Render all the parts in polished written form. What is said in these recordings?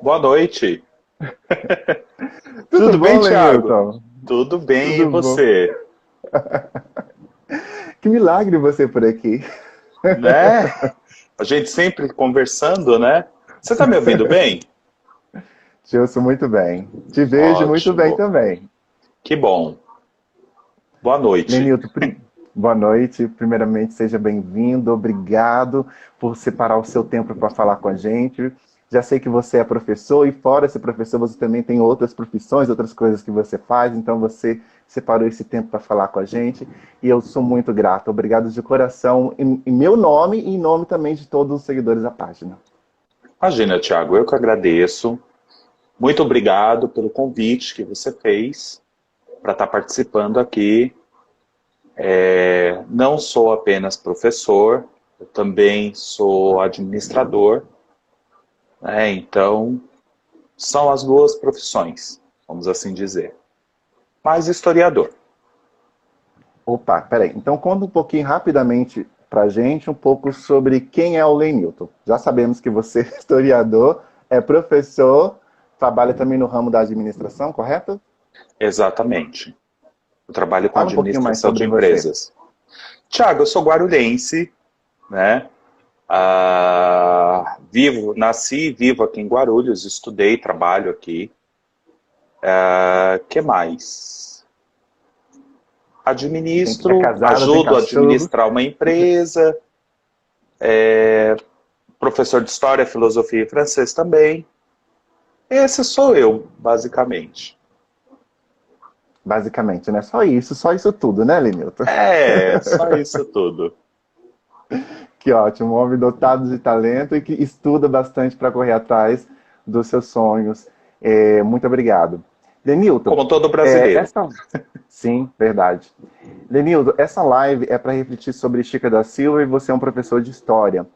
Boa noite. Tudo Tudo bom, bem, Thiago? Lenilton? Tudo bem, e Tudo bom? você? Que milagre você por aqui. Né? A gente sempre conversando, né? Você tá me ouvindo bem? Te ouço muito bem. Te vejo muito bem Ótimo. também. Que bom. Boa noite. Lenilton, boa noite. Primeiramente, seja bem-vindo. Obrigado por separar o seu tempo para falar com a gente. Já sei que você é professor e fora ser professor, você também tem outras profissões, outras coisas que você faz, então você separou esse tempo para falar com a gente e eu sou muito grato. Obrigado de coração, em meu nome e em nome também de todos os seguidores da página. Imagina, Thiago, eu que agradeço. Muito obrigado pelo convite que você fez para estar participando aqui. Não sou apenas professor, eu também sou administrador, né? Então, são as duas profissões, vamos assim dizer. Mas historiador. Opa, peraí. Então conta um pouquinho rapidamente pra gente um pouco sobre quem é o Lenilton. Já sabemos que você é historiador, é professor, trabalha também no ramo da administração, correto? Exatamente. Eu trabalho com Fala um pouquinho mais administração de sobre você. empresas. Tiago, eu sou guarulhense, né? Nasci e vivo aqui em Guarulhos, estudei, trabalho aqui. Que mais? É Administro, casado, tem ajudo a cachorro. administrar uma empresa, professor de História, Filosofia e Francês também. Esse sou eu, basicamente. Basicamente, né? Só isso tudo, né, Lenilton? É, só isso tudo. Que ótimo, um homem dotado de talento e que estuda bastante para correr atrás dos seus sonhos. Muito obrigado. Lenilton, Como todo brasileiro. essa... Sim, verdade. Lenildo, essa live é para refletir sobre Chica da Silva e você é um professor de história.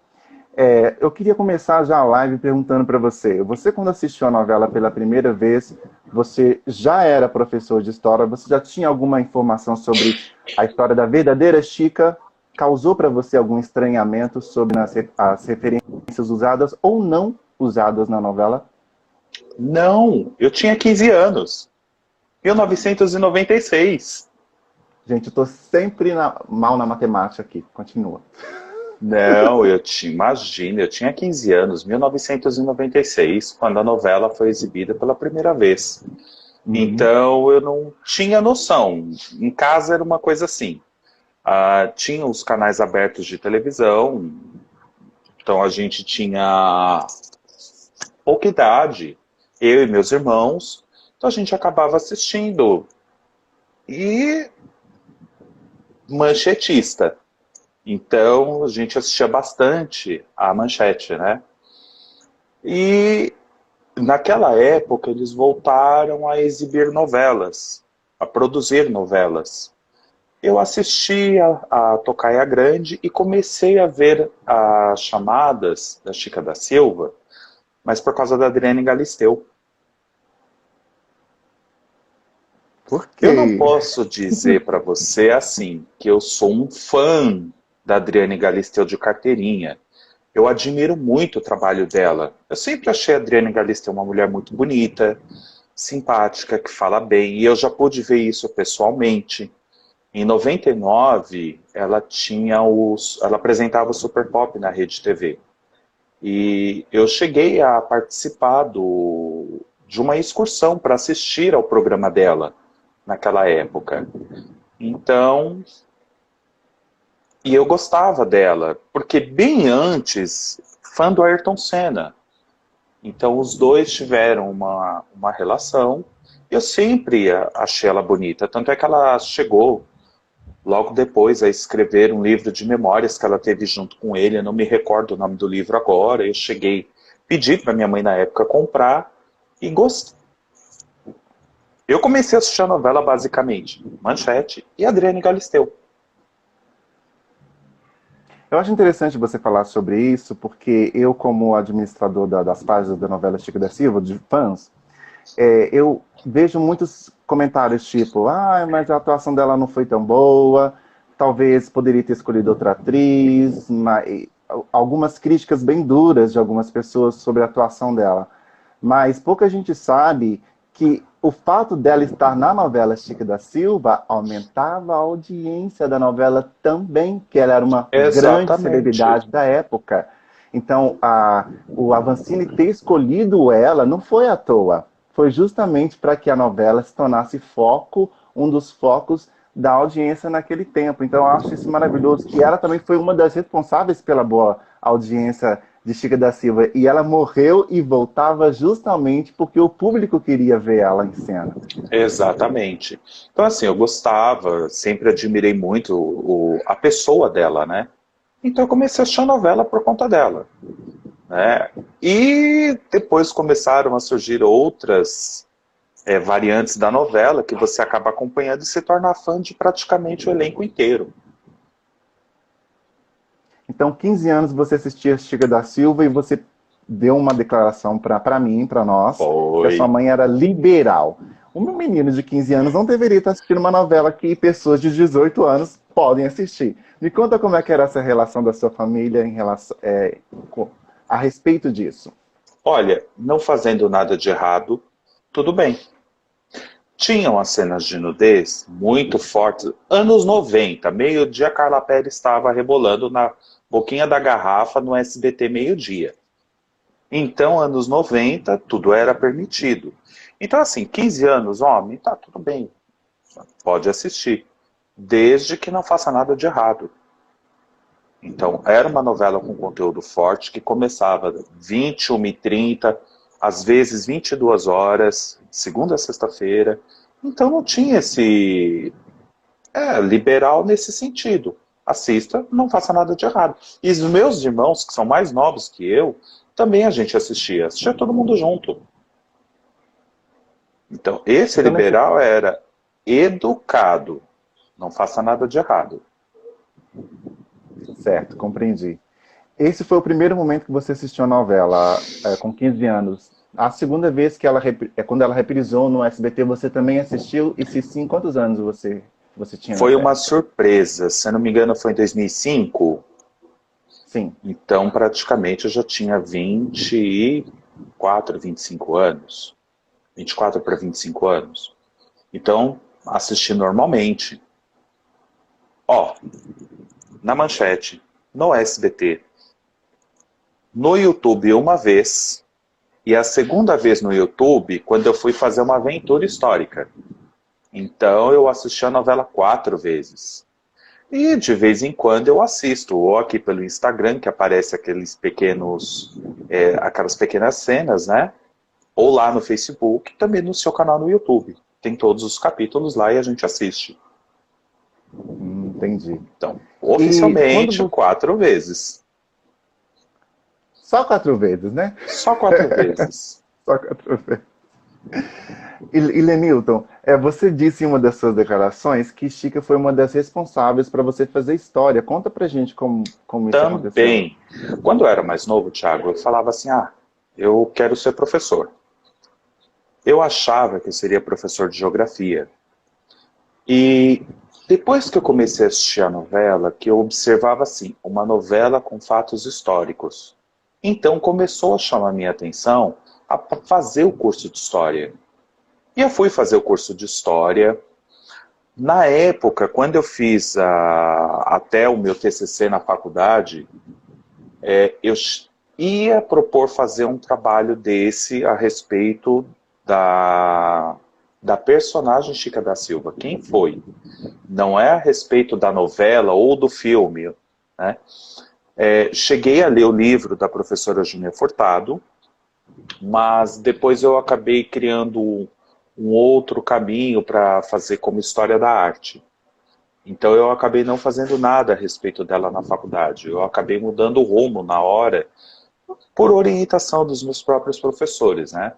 Eu queria começar já a live perguntando para você. Você, quando assistiu a novela pela primeira vez, você já era professor de história? Você já tinha alguma informação sobre a história da verdadeira Chica? Causou para você algum estranhamento sobre as referências usadas ou não usadas na novela? Não, eu tinha 15 anos. 1996. Gente, eu estou sempre mal na matemática aqui. Continua. Não, imagina, eu tinha 15 anos, 1996, quando a novela foi exibida pela primeira vez. Uhum. Então eu não tinha noção. Em casa era uma coisa assim. Tinha os canais abertos de televisão, então a gente tinha pouca idade, eu e meus irmãos, então a gente acabava assistindo. E manchetista. Então a gente assistia bastante a Manchete, né? E naquela época eles voltaram a exibir novelas, a produzir novelas. Eu assisti a Tocaia Grande e comecei a ver as chamadas da Chica da Silva, mas por causa da Adriane Galisteu. Por Eu não quê? posso dizer para você assim que eu sou um fã da Adriane Galisteu de carteirinha. Eu admiro muito o trabalho dela. Eu sempre achei a Adriane Galisteu uma mulher muito bonita, simpática, que fala bem, e eu já pude ver isso pessoalmente. Em 99, ela apresentava o Super Pop na Rede TV. E eu cheguei a participar de uma excursão para assistir ao programa dela naquela época. Então, e eu gostava dela, porque bem antes, fã do Ayrton Senna. Então os dois tiveram uma relação. Eu sempre achei ela bonita, tanto é que ela chegou logo depois a escrever um livro de memórias que ela teve junto com ele. Eu não me recordo o nome do livro agora. Eu cheguei, pedi para minha mãe na época comprar e gostei. Eu comecei a assistir a novela basicamente Manchete e Adriane Galisteu. Eu acho interessante você falar sobre isso, porque eu, como administrador das páginas da novela Chico da Silva, de fãs, eu vejo muitos comentários tipo, mas a atuação dela não foi tão boa, talvez poderia ter escolhido outra atriz, algumas críticas bem duras de algumas pessoas sobre a atuação dela. mas pouca gente sabe que o fato dela estar na novela Chica da Silva aumentava a audiência da novela também, que ela era uma grande Exatamente. celebridade da época. Então, o Avancini ter escolhido ela não foi à toa. Foi justamente para que a novela se tornasse foco, um dos focos da audiência naquele tempo. Então, eu acho isso maravilhoso, que ela também foi uma das responsáveis pela boa audiência de Chica da Silva. E ela morreu e voltava justamente porque o público queria ver ela em cena. Exatamente. Então, assim, eu gostava, sempre admirei muito a pessoa dela, né? Então eu comecei a assistir a novela por conta dela, né? E depois começaram a surgir outras variantes da novela que você acaba acompanhando e se torna fã de praticamente o elenco inteiro. Então, 15 anos você assistia Chica da Silva e você deu uma declaração para mim, para nós, que a sua Foi. mãe era liberal. Um menino de 15 anos não deveria estar assistindo uma novela que pessoas de 18 anos podem assistir. Me conta como é que era essa relação da sua família em relação, a respeito disso. Olha, não fazendo nada de errado, tudo bem. Tinham as cenas de nudez muito fortes. Anos 90, meio-dia, Carla Pérez estava rebolando na boquinha da garrafa no SBT meio-dia. Então, anos 90, tudo era permitido. Então, assim, 15 anos, homem, tá tudo bem. Pode assistir. Desde que não faça nada de errado. Então, era uma novela com conteúdo forte que começava 21h30, às vezes 22 horas, segunda a sexta-feira. Então não tinha esse liberal nesse sentido. Assista, não faça nada de errado. E os meus irmãos, que são mais novos que eu, também a gente assistia todo mundo junto. Então, esse Então, nesse... liberal era educado, não faça nada de errado. Certo, compreendi. Esse foi o primeiro momento que você assistiu a novela, com 15 anos. A segunda vez que quando ela reprisou no SBT, você também assistiu? E se sim, quantos anos você tinha Foi nessa uma época? surpresa, se eu não me engano foi em 2005, Sim. então praticamente eu já tinha 24, 25 anos, 24 para 25 anos. Então, assisti normalmente. Ó, na Manchete, no SBT, no YouTube uma vez, e a segunda vez no YouTube, quando eu fui fazer uma aventura histórica. Então eu assisti a novela 4 vezes. E de vez em quando eu assisto, ou aqui pelo Instagram, que aparece aquelas pequenas cenas, né? Ou lá no Facebook, também no seu canal no YouTube. Tem todos os capítulos lá e a gente assiste. Entendi. Então, E quando oficialmente, 4 vezes. Só 4 vezes, né? Só 4 vezes. Só 4 vezes. E Lenilton, você disse em uma das suas declarações que Chica foi uma das responsáveis para você fazer história. Conta pra gente como isso aconteceu. Também, quando eu era mais novo, Thiago, eu falava assim, eu quero ser professor. Eu achava que eu seria professor de geografia. E depois que eu comecei a assistir a novela, que eu observava assim, uma novela com fatos históricos. Então começou a chamar minha atenção a fazer o curso de História. E eu fui fazer o curso de História. Na época, quando eu fiz até o meu TCC na faculdade, eu ia propor fazer um trabalho desse a respeito da personagem Chica da Silva. Quem foi? Não é a respeito da novela ou do filme, né? Cheguei a ler o livro da professora Júnia Furtado, mas depois eu acabei criando um outro caminho para fazer como história da arte. Então eu acabei não fazendo nada a respeito dela na faculdade. Eu acabei mudando o rumo na hora, por orientação dos meus próprios professores, né?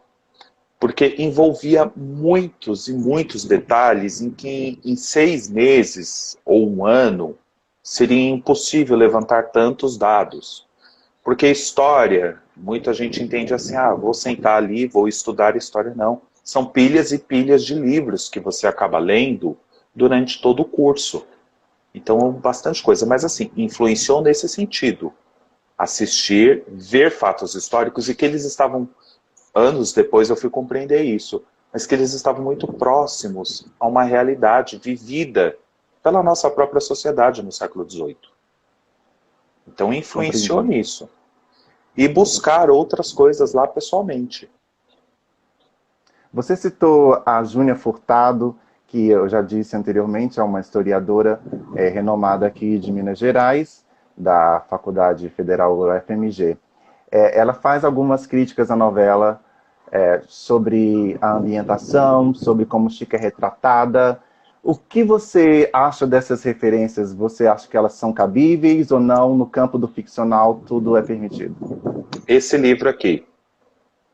Porque envolvia muitos e muitos detalhes em que em 6 meses ou um ano seria impossível levantar tantos dados. Porque história, muita gente entende assim, vou sentar ali, vou estudar história. Não, são pilhas e pilhas de livros que você acaba lendo durante todo o curso. Então, bastante coisa. Mas assim, influenciou nesse sentido. Assistir, ver fatos históricos e que eles estavam Anos depois eu fui compreender isso, mas que eles estavam muito próximos a uma realidade vivida pela nossa própria sociedade no século XVIII. Então influenciou Compreendi. nisso. E buscar outras coisas lá pessoalmente. Você citou a Júnia Furtado, que eu já disse anteriormente, é uma historiadora renomada aqui de Minas Gerais, da Faculdade Federal UFMG. Ela faz algumas críticas à novela sobre a ambientação, sobre como Chica é retratada. O que você acha dessas referências? Você acha que elas são cabíveis ou não? No campo do ficcional, tudo é permitido? Esse livro aqui,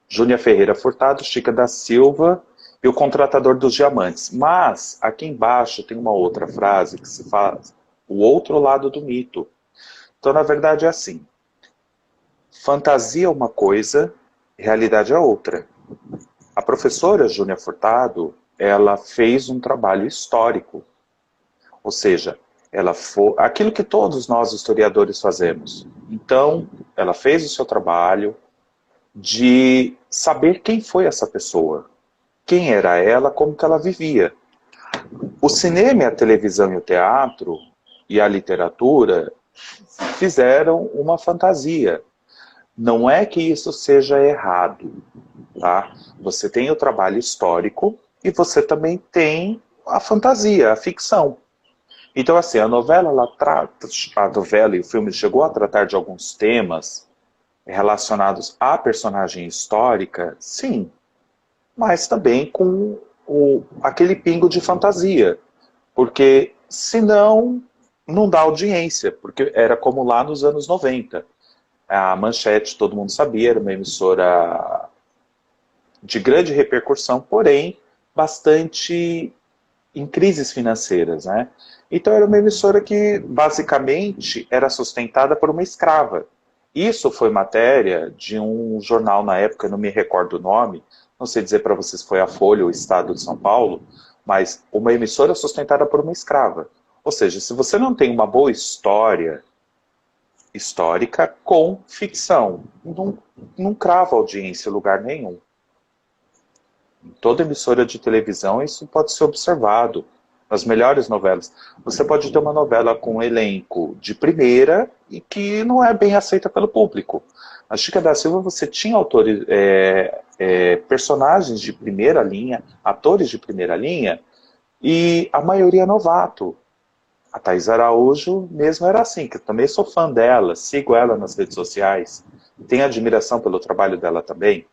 Júnia Ferreira Furtado, Chica da Silva e o Contratador dos Diamantes. Mas, aqui embaixo tem uma outra frase que se faz o outro lado do mito. Então, na verdade, é assim. Fantasia é uma coisa, realidade é outra. A professora Júnia Furtado, ela fez um trabalho histórico. Ou seja, aquilo que todos nós historiadores fazemos. Então, ela fez o seu trabalho de saber quem foi essa pessoa. Quem era ela, como que ela vivia. O cinema, a televisão e o teatro e a literatura fizeram uma fantasia. Não é que isso seja errado, tá? Você tem o trabalho histórico e você também tem a fantasia, a ficção. Então, assim, a novela e o filme chegou a tratar de alguns temas relacionados à personagem histórica, sim, mas também com aquele pingo de fantasia, porque senão não dá audiência, porque era como lá nos anos 90. A Manchete, todo mundo sabia, era uma emissora de grande repercussão, porém bastante em crises financeiras, né? Então era uma emissora que basicamente era sustentada por uma escrava. Isso foi matéria de um jornal na época, não me recordo o nome, não sei dizer para vocês se foi a Folha ou o Estado de São Paulo, mas uma emissora sustentada por uma escrava. Ou seja, se você não tem uma boa história histórica com ficção, não crava audiência em lugar nenhum. Em toda emissora de televisão isso pode ser observado. Nas melhores novelas. Você pode ter uma novela com um elenco de primeira e que não é bem aceita pelo público. Na Chica da Silva você tinha personagens de primeira linha, atores de primeira linha, e a maioria novato. A Thaís Araújo mesmo era assim, que eu também sou fã dela, sigo ela nas redes sociais, tenho admiração pelo trabalho dela também.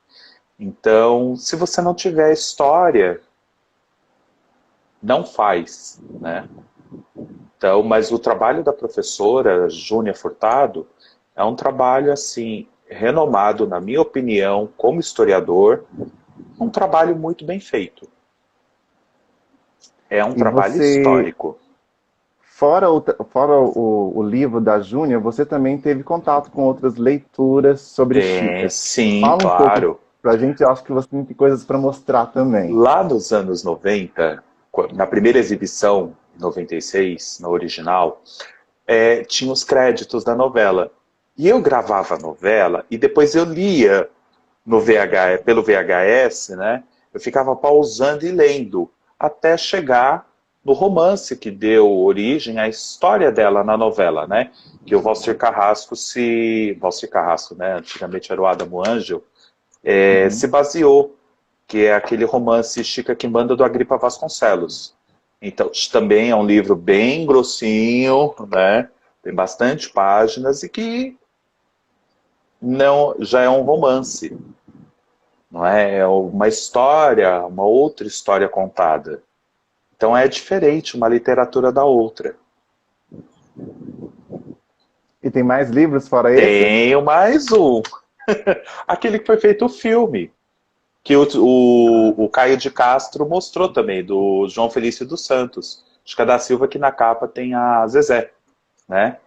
Então, se você não tiver história, não faz, né? Então, mas o trabalho da professora Júnia Furtado é um trabalho, assim, renomado, na minha opinião, como historiador, um trabalho muito bem feito. É um E trabalho você, histórico. fora o livro da Júnia, você também teve contato com outras leituras sobre Tem, Chica. sim, Fala um pouco claro. pra gente, eu acho que você tem coisas para mostrar também. Lá nos anos 90, na primeira exibição, em 96, na original, tinha os créditos da novela. E eu gravava a novela e depois eu lia no pelo VHS, né? Eu ficava pausando e lendo, até chegar no romance que deu origem à história dela na novela, né? Que o Valcir Carrasco Valcir Carrasco, né? Antigamente era o Adamo Ângelo, se Uhum. baseou, que é aquele romance Chica Quimbanda do Agripa Vasconcelos. Então, também é um livro bem grossinho, né? Tem bastante páginas e que não já é um romance, não é? É uma história, uma outra história contada. Então é diferente uma literatura da outra. E tem mais livros fora esse? Tenho mais um. Aquele que foi feito o filme, que o Caio de Castro mostrou também, do João Felício dos Santos. Chica da Silva, que na capa tem a Zezé, né?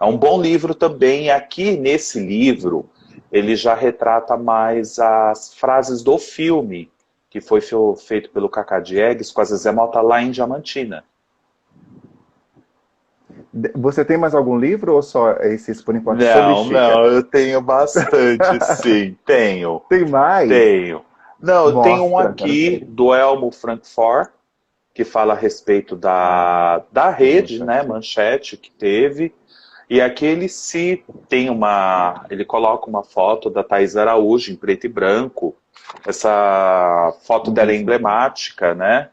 É um bom livro também. Aqui nesse livro, ele já retrata mais as frases do filme, que foi feito pelo Cacá Diegues com a Zezé Mota lá em Diamantina. Você tem mais algum livro ou só esses por enquanto sobre Não, Chica? não, eu tenho bastante, sim, tenho, Tem mais? tenho. Não, eu tenho um Mostra, quero aqui ver. do Elmo Frankfurt, que fala a respeito da Da rede, né, Manchete. Manchete, que teve. E aqui ele se tem ele coloca uma foto da Thaís Araújo em preto e branco. Essa foto Não dela vi é isso não. emblemática, né?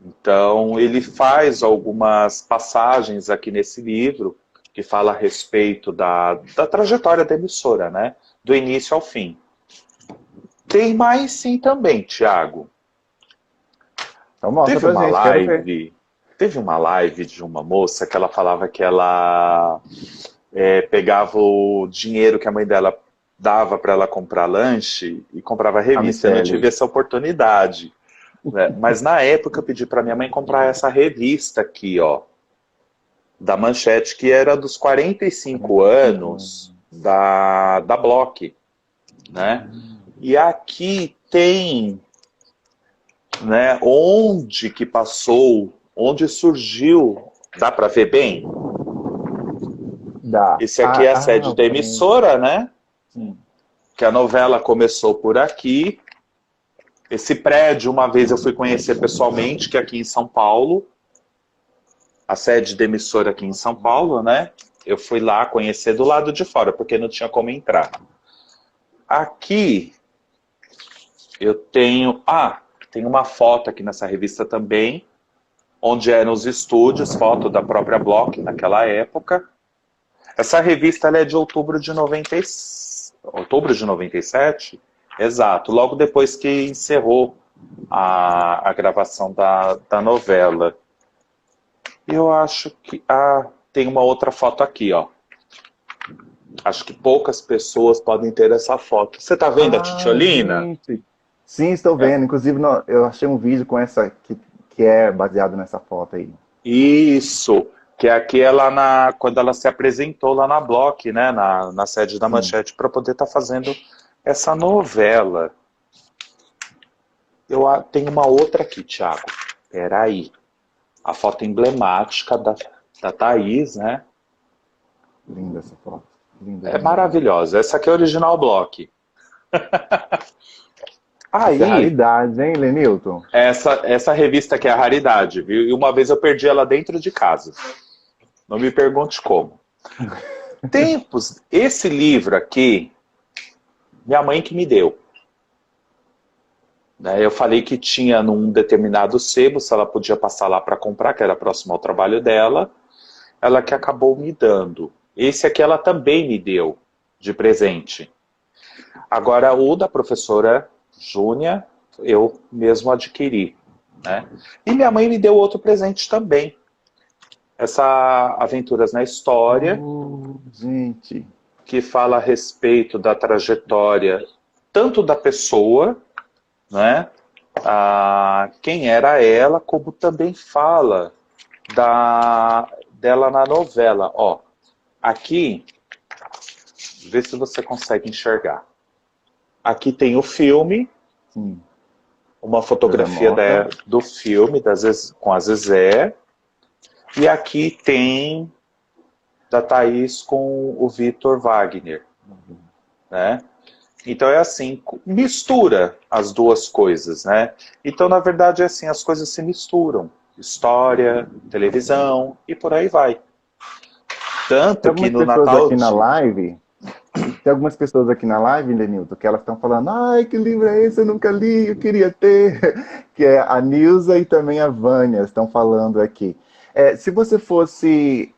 Então ele faz algumas passagens aqui nesse livro que fala a respeito da trajetória da emissora, né? Do início ao fim. Tem mais sim também, Thiago. Então mostra Teve pra uma gente, quero ver. live, teve uma live de uma moça que ela falava que ela pegava o dinheiro que a mãe dela dava para ela comprar lanche e comprava A revista. Eu não tive Michele. essa oportunidade, né? Mas na época eu pedi para minha mãe comprar essa revista aqui, ó, da Manchete, que era dos 45 anos da Block, né? E aqui tem, né, onde que passou, onde surgiu, dá para ver bem? Dá. Esse aqui é a sede O da prêmio. emissora, né? Sim. Que a novela começou por aqui. Esse prédio, uma vez eu fui conhecer pessoalmente, que é aqui em São Paulo, a sede da emissora aqui em São Paulo, né? Eu fui lá conhecer do lado de fora, porque não tinha como entrar. Aqui eu tenho... tem uma foto aqui nessa revista também, onde eram os estúdios, foto da própria Block naquela época. Essa revista ela é de outubro de 97? Exato, logo depois que encerrou a gravação da novela. Eu acho que... tem uma outra foto aqui, ó. Acho que poucas pessoas podem ter essa foto. Você tá vendo a Titiolina? Gente. Sim, estou É. vendo. Inclusive, eu achei um vídeo com essa que é baseado nessa foto aí. Isso, que aqui é lá quando ela se apresentou lá na Block, né, na sede da Sim. Manchete, para poder estar fazendo essa novela. Tenho uma outra aqui, Thiago. Peraí. A foto emblemática da Thaís, né? Linda essa foto. Linda, É linda, linda. maravilhosa. Essa aqui é a original Block. Isso é Aí, raridade, hein, Lenilton? essa revista aqui é a raridade, viu? E uma vez eu perdi ela dentro de casa. Não me pergunte como. Tempos, esse livro aqui, minha mãe que me deu. Né, eu falei que tinha num determinado sebo, se ela podia passar lá para comprar, que era próximo ao trabalho dela. Ela que acabou me dando. Esse aqui ela também me deu de presente. Agora, o da professora Júnia, eu mesmo adquiri. Né? E minha mãe me deu outro presente também. Essa Aventuras na História, Gente. que fala a respeito da trajetória tanto da pessoa, né, quem era ela, como também fala dela na novela. Ó, aqui, vê se você consegue enxergar. Aqui tem o filme, Sim. uma fotografia do filme com a Zezé, e aqui tem da Thaís com o Vitor Wagner, né? Então é assim, mistura as duas coisas, né? Então, na verdade, é assim, as coisas se misturam. História, televisão e por aí vai. Tem Tanto que algumas no pessoas Natal aqui na live, Lenilton, que elas estão falando, ai, que livro é esse? Eu nunca li, eu queria ter. Que é a Nilza e também a Vânia estão falando aqui. Se você fosse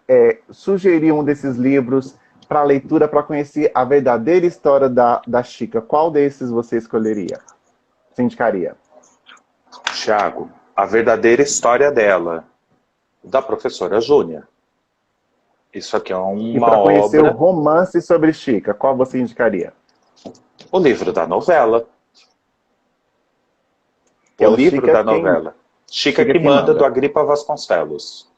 sugerir um desses livros para leitura, para conhecer a verdadeira história da Chica, qual desses você escolheria? Você indicaria? Thiago, a verdadeira história dela, da professora Júnia. Isso aqui é E uma para conhecer o obra, romance sobre Chica, qual você indicaria? o livro da novela. Que é O o livro Chica da novela. Chica Chica que Quem manda, do Manda. Agripa Vasconcelos.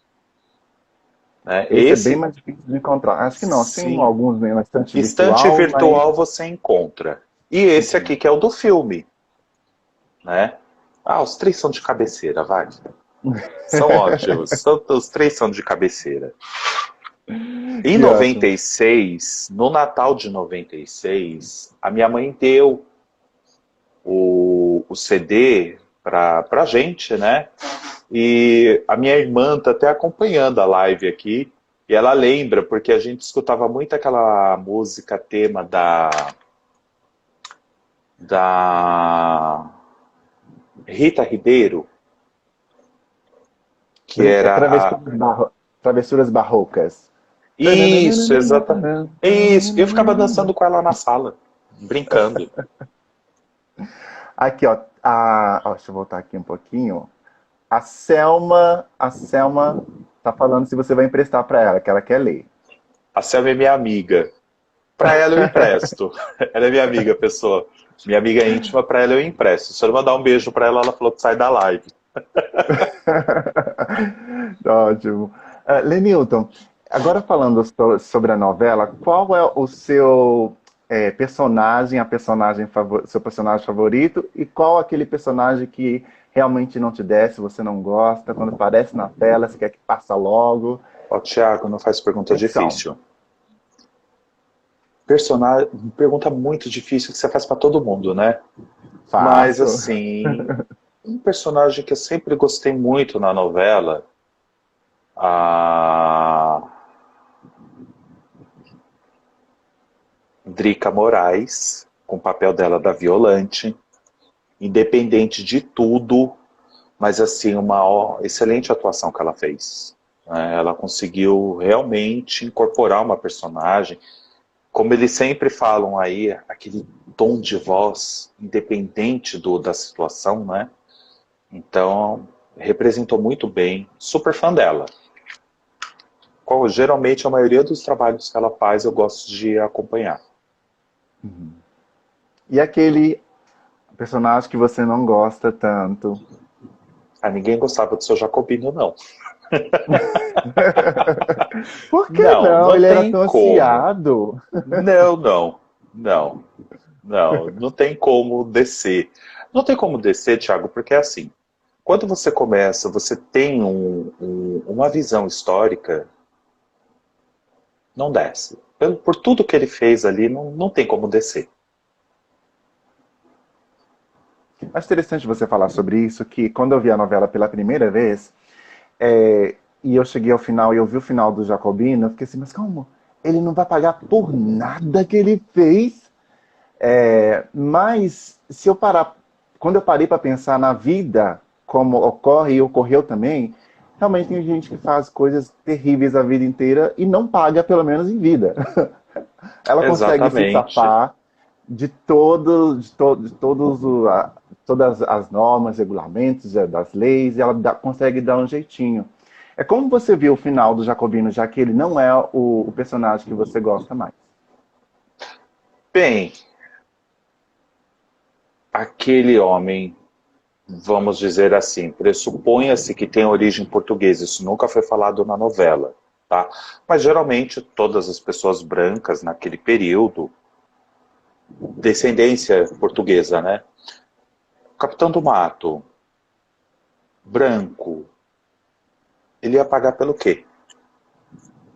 Né? Esse é bem mais difícil de encontrar. Acho que não, acho que tem Sim, alguns na estante estante virtual, mas... virtual você encontra. E esse aqui que é o do filme. Né? Os três são de cabeceira, vai. São ótimos. Os três são de cabeceira. Em Que ótimo. 96, no Natal de 96, a minha mãe deu o CD pra gente, né? E a minha irmã tá até acompanhando a live aqui. E ela lembra, porque a gente escutava muito aquela música tema da Rita Ribeiro, que É era a... Travessuras Barrocas. Isso, exatamente. Isso, eu ficava dançando com ela na sala, brincando. Aqui, ó, deixa eu voltar aqui um pouquinho. A Selma tá falando se você vai emprestar para ela, que ela quer ler. A Selma é minha amiga. Para ela eu empresto. Ela é minha amiga, pessoa. Minha amiga íntima, para ela eu empresto. Se eu mandar um beijo para ela, ela falou que sai da live. Ótimo. Lenilton, agora falando sobre a novela, qual é o seu personagem, seu personagem favorito e qual aquele personagem que realmente não te desce, você não gosta, quando aparece na tela, você quer que passa logo? Ó, Thiago, não faz pergunta Quem são? difícil. Personagem, pergunta muito difícil que você faz para todo mundo, né? Mas, Faço. assim, um personagem que eu sempre gostei muito na novela, a Drica Moraes, com o papel dela da Violante, independente de tudo, mas, assim, excelente atuação que ela fez. Ela conseguiu realmente incorporar uma personagem, como eles sempre falam aí, aquele tom de voz, independente da situação, né? Então, representou muito bem. Super fã dela. Geralmente, a maioria dos trabalhos que ela faz, eu gosto de acompanhar. E aquele personagem que você não gosta tanto? Ninguém gostava do seu Jacobino, não. Por que Não, não? não Ele era tem tão como. ansiado. Não, não, não, não, não tem como descer. Não tem como descer, Thiago, porque é assim, quando você começa, você tem uma visão histórica, não desce. Por tudo que ele fez ali, não tem como descer. Acho interessante você falar sobre isso, que quando eu vi a novela pela primeira vez, e eu cheguei ao final e eu vi o final do Jacobino, eu fiquei assim, mas como? Ele não vai pagar por nada que ele fez? Mas se eu parar, quando eu parei para pensar na vida, como ocorre e ocorreu também, realmente tem gente que faz coisas terríveis a vida inteira e não paga, pelo menos em vida. Ela consegue se Exatamente. safar de todas as normas, regulamentos das leis, e ela consegue dar um jeitinho. É como você viu o final do Jacobino, já que ele não é o personagem que você gosta mais. Bem, aquele homem, vamos dizer assim, pressuponha-se que tem origem portuguesa, isso nunca foi falado na novela, tá? Mas geralmente todas as pessoas brancas naquele período, descendência portuguesa, né? Capitão do Mato, branco, ele ia pagar pelo quê?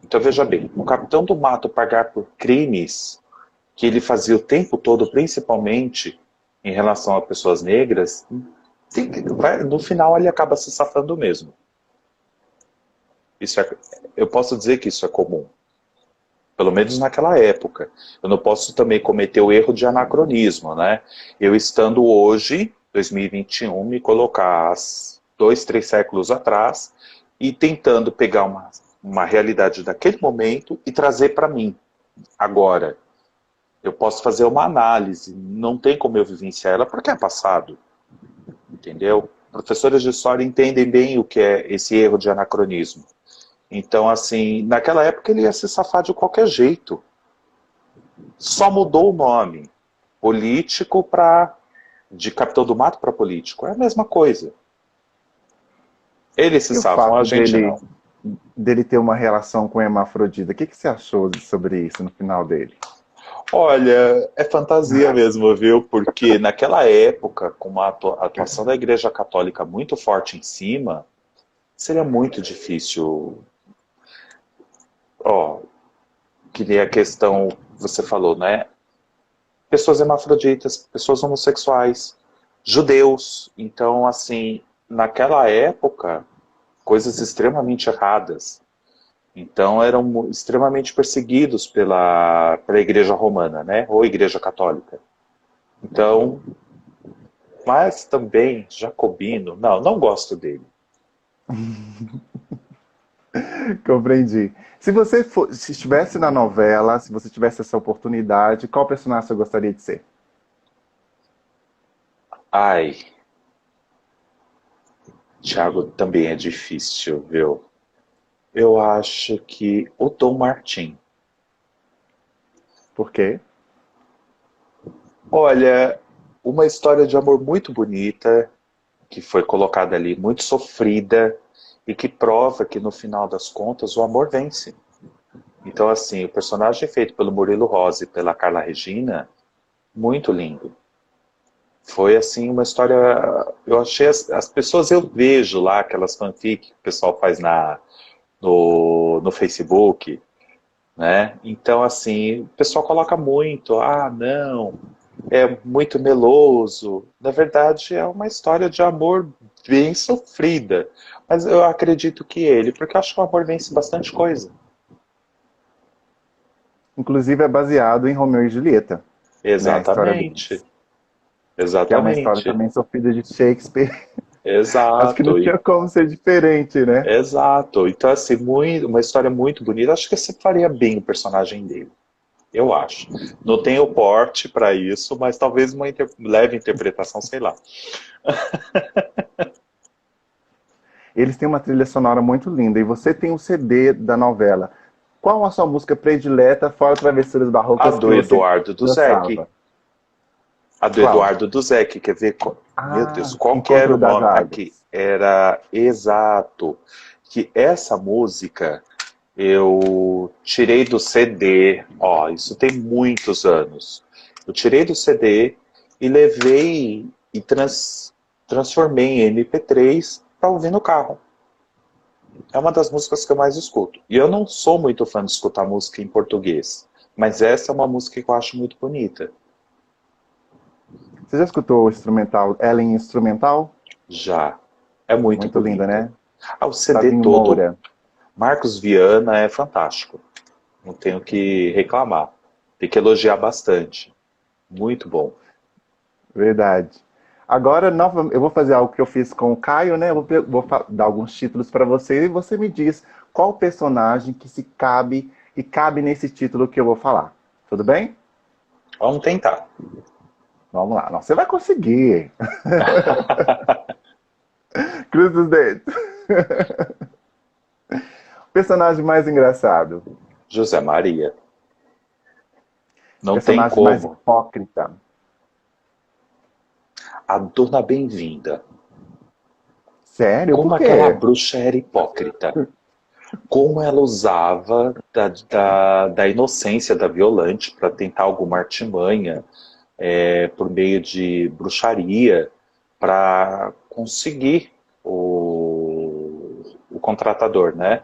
Então veja bem, o Capitão do Mato pagar por crimes que ele fazia o tempo todo, principalmente em relação a pessoas negras, no final ele acaba se safando mesmo. Eu posso dizer que isso é comum. Pelo menos naquela época. Eu não posso também cometer o erro de anacronismo, né? Eu estando hoje, 2021, me colocar 2, 3 séculos atrás e tentando pegar uma realidade daquele momento e trazer para mim, agora. Eu posso fazer uma análise, não tem como eu vivenciar ela porque é passado. Entendeu? Professores de história entendem bem o que é esse erro de anacronismo. Então, assim, naquela época ele ia se safar de qualquer jeito. Só mudou o nome. Político de Capitão do Mato para político. É a mesma coisa. Eles se E o safam, a fato gente não. dele ter uma relação com Hermafrodita, o que você achou sobre isso no final dele? Olha, é fantasia mesmo, viu? Porque naquela época, com uma atuação da Igreja Católica muito forte em cima, seria muito difícil. Ó, que nem a questão, você falou, né? Pessoas hermafroditas, pessoas homossexuais, judeus. Então, assim, naquela época, coisas extremamente erradas. Então, eram extremamente perseguidos pela Igreja Romana, né? Ou Igreja Católica. Então, mas também, Jacobino, não gosto dele. Compreendi. Se você se estivesse na novela, se você tivesse essa oportunidade, qual personagem você gostaria de ser? Ai, Thiago também é difícil, viu? Eu acho que o Dom Martim. Por quê? Olha, uma história de amor muito bonita, que foi colocada ali, muito sofrida, e que prova que no final das contas o amor vence. Então, assim, o personagem feito pelo Murilo Rose e pela Carla Regina, muito lindo. Foi, assim, uma história... Eu achei... As pessoas, eu vejo lá, aquelas fanfic que o pessoal faz no Facebook, né? Então, assim, o pessoal coloca muito, não, é muito meloso. Na verdade, é uma história de amor bem sofrida. Mas eu acredito que ele, porque eu acho que o amor vence bastante coisa. Inclusive é baseado em Romeu e Julieta, né? A história Exatamente, deles. Que é uma história exatamente, também sofrida de Shakespeare. Acho que não exato, tinha como ser diferente, né? exato. Então, assim, uma história muito bonita. Acho que você faria bem o personagem dele. Eu acho. Não tenho porte para isso, mas talvez uma leve interpretação, sei lá. Eles têm uma trilha sonora muito linda e você tem um CD da novela. Qual a sua música predileta, fora Travessuras A Barrocas, que do você Eduardo Duzec. gostava? A do Qual? Eduardo Duzec, quer ver? Meu Deus, Ah, qual que era o Encontro das nome? Aqui, Águas. era exato. Que essa música eu tirei do CD, ó, isso tem muitos anos. Eu tirei do CD e levei e transformei em MP3 para ouvir no carro. É uma das músicas que eu mais escuto. E eu não sou muito fã de escutar música em português, mas essa é uma música que eu acho muito bonita. Você já escutou o instrumental, Ellen Instrumental? Já. É muito Muito linda, bonita. né? O CD Flavinho todo, Moura. Marcos Viana é fantástico. Não tenho que reclamar. Tem que elogiar bastante. Muito bom. Verdade. Agora, eu vou fazer algo que eu fiz com o Caio, né? Eu vou dar alguns títulos para você e você me diz qual personagem que se cabe e cabe nesse título que eu vou falar. Tudo bem? Vamos tentar. Vamos lá. Não, você vai conseguir. Cruz dos dedos. Personagem mais engraçado. José Maria. Não tem Personagem mais como. hipócrita. A Dona Bem-vinda. Sério? Como Por aquela quê? bruxa era hipócrita. Como ela usava da inocência da Violante para tentar alguma artimanha por meio de bruxaria para conseguir o contratador, né?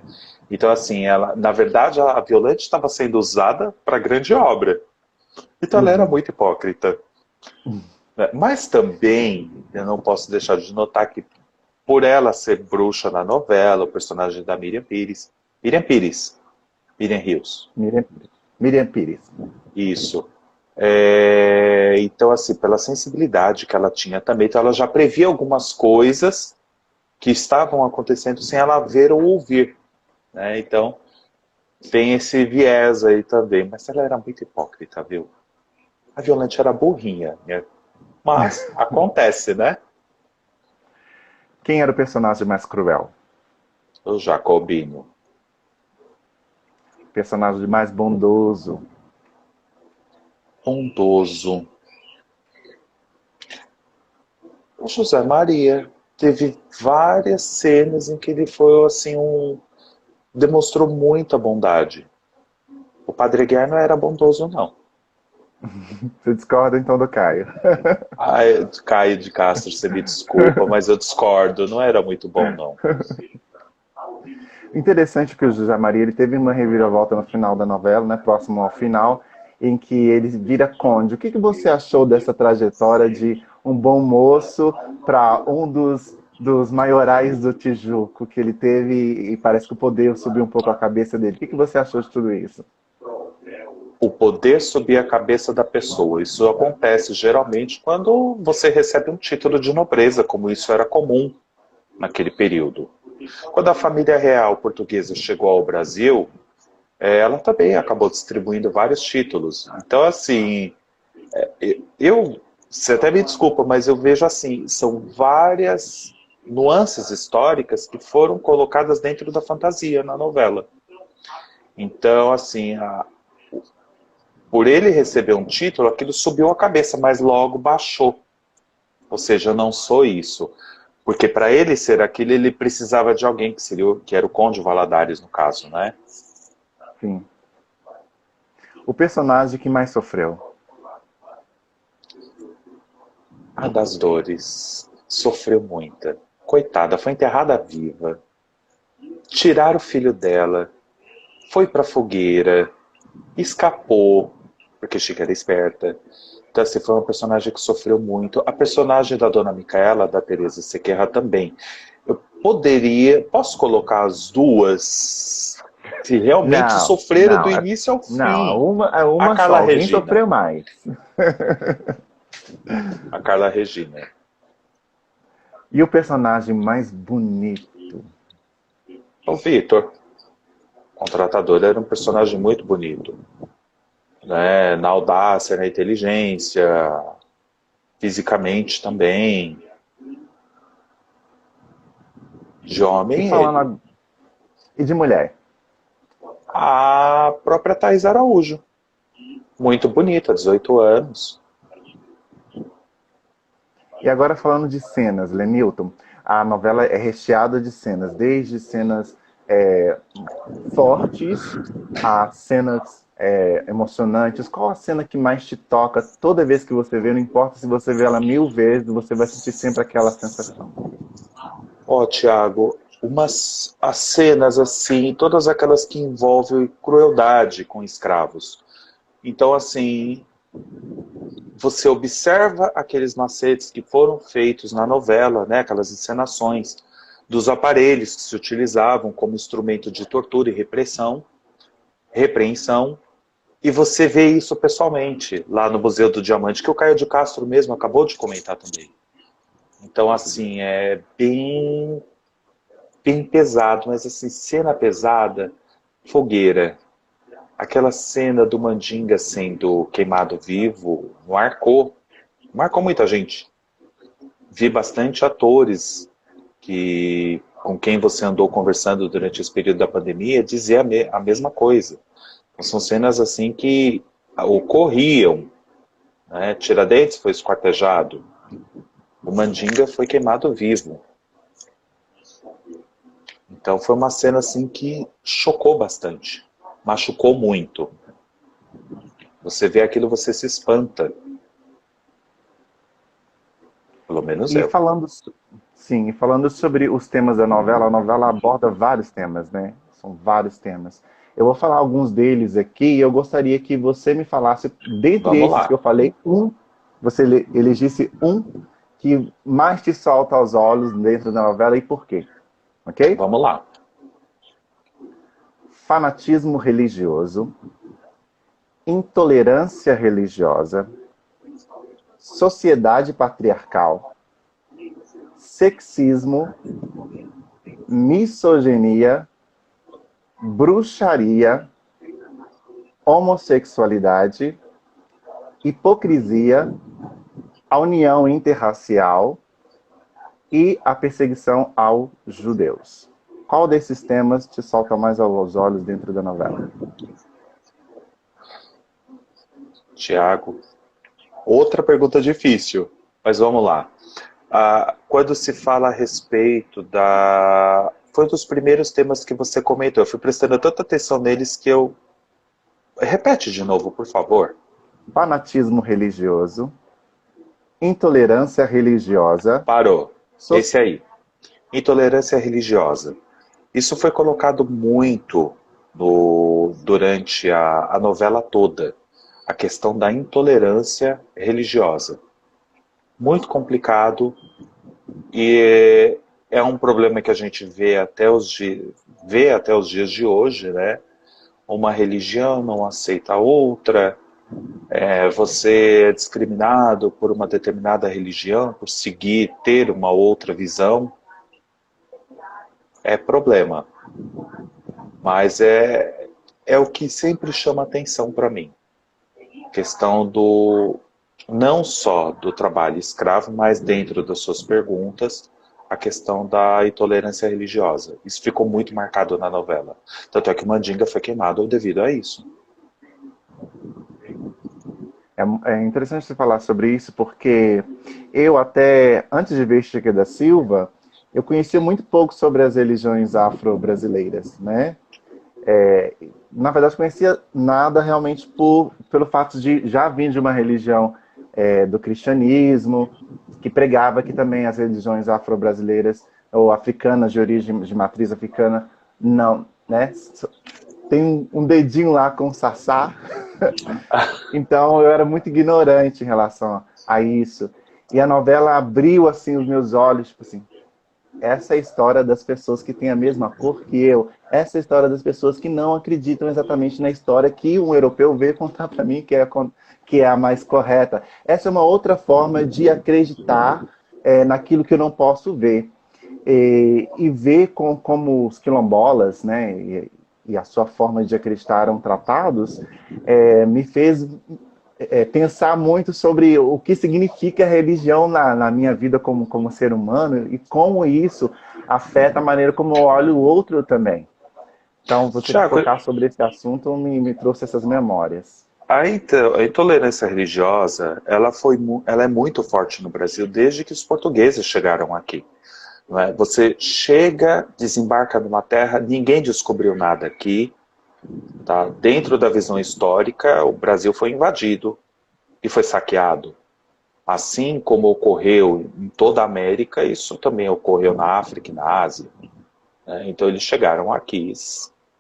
Então, assim, ela, na verdade, a Violante estava sendo usada para grande obra. Então, ela era Uhum. muito hipócrita. Né? Mas também, eu não posso deixar de notar que, por ela ser bruxa na novela, o personagem da Miriam Pires, Miriam Rios, Miriam, Miriam Pires. isso. Então, assim, pela sensibilidade que ela tinha também, então ela já previa algumas coisas que estavam acontecendo sem ela ver ou ouvir, né? Então, tem esse viés aí também. Mas ela era muito hipócrita, viu? A Violante era burrinha, né? Mas acontece, né? Quem era o personagem mais cruel? O Jacobino. Personagem mais bondoso? Bondoso. O José Maria. Teve várias cenas em que ele foi, assim, demonstrou muita bondade. O Padre Guerra não era bondoso, não. Você discorda então do Caio? Caio de Castro, você me desculpa, mas eu discordo. Não era muito bom, não. Interessante que o José Maria ele teve uma reviravolta no final da novela, né, próximo ao final, em que ele vira conde. O que você achou dessa trajetória de um bom moço para um dos maiorais do Tijuco que ele teve e parece que o poder subiu um pouco a cabeça dele? O que você achou de tudo isso? O poder subir a cabeça da pessoa. Isso acontece geralmente quando você recebe um título de nobreza, como isso era comum naquele período. Quando a família real portuguesa chegou ao Brasil, ela também acabou distribuindo vários títulos. Então, assim, você até me desculpa, mas eu vejo assim, são várias nuances históricas que foram colocadas dentro da fantasia na novela. Então, assim, por ele receber um título, aquilo subiu a cabeça, mas logo baixou. Ou seja, eu não sou isso. Porque para ele ser aquilo, ele precisava de alguém que era o Conde Valadares, no caso, né? Sim. O personagem que mais sofreu? A das Dores. Sofreu muita. Coitada, foi enterrada viva. Tiraram o filho dela. Foi pra fogueira. Escapou. Porque Chica era esperta. Então, assim, foi uma personagem que sofreu muito. A personagem da Dona Micaela, da Teresa Sequeira, também. Eu posso colocar as duas, se realmente Não, sofreram do início ao não, fim. A uma Carla só. Quem Regina. sofreu mais? A Carla Regina. E o personagem mais bonito? O Vitor. O contratador era um personagem muito bonito. Né? Na audácia, na inteligência, fisicamente também. De homem, ele. E de mulher? A própria Thaís Araújo. Muito bonita, 18 anos. E agora falando de cenas, Lenilton, a novela é recheada de cenas, desde cenas fortes a cenas emocionantes. Qual a cena que mais te toca toda vez que você vê? Não importa se você vê ela 1000 vezes, você vai sentir sempre aquela sensação. Tiago, as cenas assim, todas aquelas que envolvem crueldade com escravos. Então, assim, você observa aqueles macetes que foram feitos na novela, né, aquelas encenações dos aparelhos que se utilizavam como instrumento de tortura e repreensão, e você vê isso pessoalmente lá no Museu do Diamante, que o Caio de Castro mesmo acabou de comentar também. Então, assim, é bem pesado, mas assim, cena pesada, fogueira. Aquela cena do Mandinga sendo queimado vivo marcou muita gente. Vi bastante atores com quem você andou conversando durante esse período da pandemia dizer a mesma coisa. Então, são cenas assim que ocorriam. Né? Tiradentes foi esquartejado. O Mandinga foi queimado vivo. Então foi uma cena assim que chocou bastante. Machucou muito. Você vê aquilo, você se espanta. Pelo menos eu. Falando sobre os temas da novela, a novela aborda vários temas, né? São vários temas. Eu vou falar alguns deles aqui e eu gostaria que você me falasse, dentre esses que eu falei, você elegisse um que mais te salta aos olhos dentro da novela e por quê? Ok? Vamos lá. Fanatismo religioso, intolerância religiosa, sociedade patriarcal, sexismo, misoginia, bruxaria, homossexualidade, hipocrisia, a união interracial e a perseguição aos judeus. Qual desses temas te salta mais aos olhos dentro da novela? Tiago, outra pergunta difícil, mas vamos lá. Quando se fala a respeito foi um dos primeiros temas que você comentou. Eu fui prestando tanta atenção neles que eu... Repete de novo, por favor. Fanatismo religioso, intolerância religiosa... Parou. Esse aí. Intolerância religiosa. Isso foi colocado muito durante a novela toda, a questão da intolerância religiosa. Muito complicado e é um problema que a gente vê até os dias de hoje, né? Uma religião não aceita a outra, você é discriminado por uma determinada religião, por ter uma outra visão, é problema. Mas é o que sempre chama atenção para mim. Questão não só do trabalho escravo, mas dentro das suas perguntas, a questão da intolerância religiosa. Isso ficou muito marcado na novela. Tanto é que o Mandinga foi queimado devido a isso. É interessante você falar sobre isso, porque eu até, antes de ver Chica da Silva, eu conhecia muito pouco sobre as religiões afro-brasileiras, né? Na verdade, conhecia nada realmente pelo fato de já vir de uma religião do cristianismo, que pregava que também as religiões afro-brasileiras ou africanas, de origem de matriz africana, não, né? Tem um dedinho lá com Sassá. Então eu era muito ignorante em relação a isso. E a novela abriu assim os meus olhos, tipo assim, essa é a história das pessoas que têm a mesma cor que eu. Essa é a história das pessoas que não acreditam exatamente na história que um europeu veio contar para mim, que é a mais correta. Essa é uma outra forma de acreditar naquilo que eu não posso ver. E ver como os quilombolas, né, e a sua forma de acreditar eram tratados, me fez pensar muito sobre o que significa a religião na minha vida como ser humano e como isso afeta a maneira como eu olho o outro também. Então, você Tiago, focar sobre esse assunto me trouxe essas memórias. a intolerância religiosa, ela é muito forte no Brasil desde que os portugueses chegaram aqui. Não é? Você chega, desembarca numa terra, ninguém descobriu nada aqui. Tá? Dentro da visão histórica, o Brasil foi invadido e foi saqueado. Assim como ocorreu em toda a América, isso também ocorreu na África e na Ásia. Né? Então eles chegaram aqui,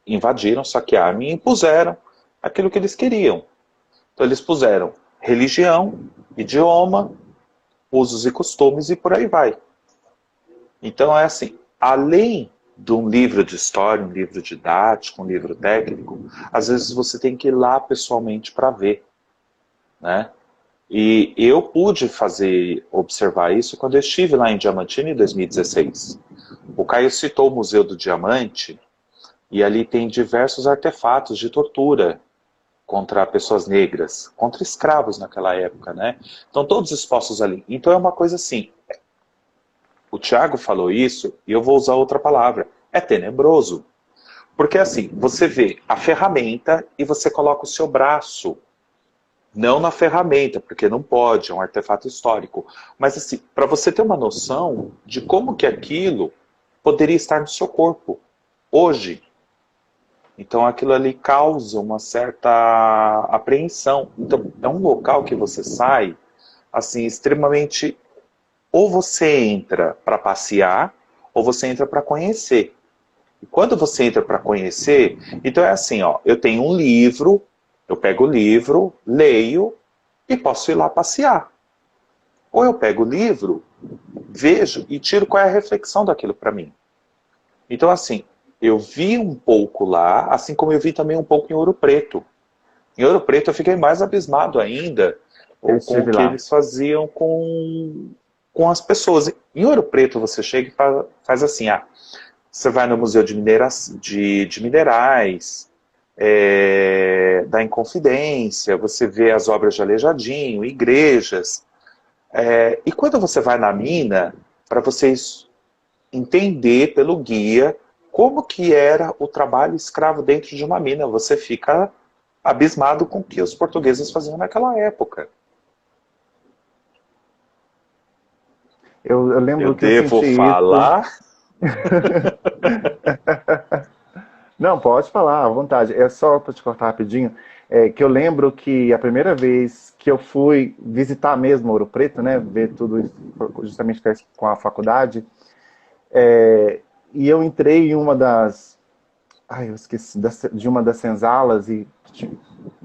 invadiram, saquearam e impuseram aquilo que eles queriam. Então eles puseram religião, idioma, usos e costumes e por aí vai. Então é assim, além de um livro de história, um livro didático, um livro técnico, às vezes você tem que ir lá pessoalmente para ver, né? E eu pude observar isso quando eu estive lá em Diamantina em 2016. O Caio citou o Museu do Diamante e ali tem diversos artefatos de tortura contra pessoas negras, contra escravos naquela época, né? Então todos expostos ali. Então é uma coisa assim, o Tiago falou isso e eu vou usar outra palavra, é tenebroso. Porque assim, você vê a ferramenta e você coloca o seu braço, não na ferramenta, porque não pode, é um artefato histórico. Mas assim, para você ter uma noção de como que aquilo poderia estar no seu corpo, hoje. Então aquilo ali causa uma certa apreensão. Então é um local que você sai, assim, extremamente... Ou você entra para passear, ou você entra para conhecer. E quando você entra para conhecer, então é assim, ó, eu tenho um livro, eu pego o livro, leio e posso ir lá passear. Ou eu pego o livro, vejo e tiro qual é a reflexão daquilo para mim. Então assim, eu vi um pouco lá, assim como eu vi também um pouco em Ouro Preto. Em Ouro Preto eu fiquei mais abismado ainda com o que eles faziam com as pessoas. Em Ouro Preto você chega e faz assim, você vai no Museu de Minerais, da Inconfidência, você vê as obras de Aleijadinho, igrejas. E quando você vai na mina, para vocês entender pelo guia como que era o trabalho escravo dentro de uma mina, você fica abismado com o que os portugueses faziam naquela época. Eu lembro que eu devo senti falar? isso. Não, pode falar, à vontade. É só para te cortar rapidinho, que eu lembro que a primeira vez que eu fui visitar mesmo Ouro Preto, né, ver tudo isso, justamente com a faculdade, e eu entrei em uma das... Ai, eu esqueci de uma das senzalas e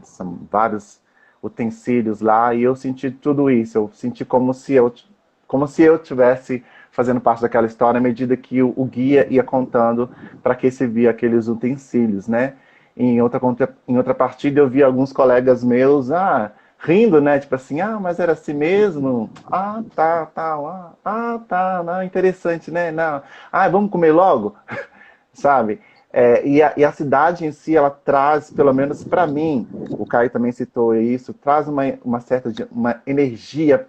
são vários utensílios lá e eu senti tudo isso. Eu senti como se eu tivesse fazendo parte daquela história à medida que o guia ia contando para que se via aqueles utensílios, né? Em outra partida eu vi alguns colegas meus, rindo, né? Tipo assim, mas era assim mesmo? Tá, não, interessante, né? Não. Vamos comer logo? Sabe? E a cidade em si, ela traz, pelo menos para mim, o Caio também citou isso, traz uma energia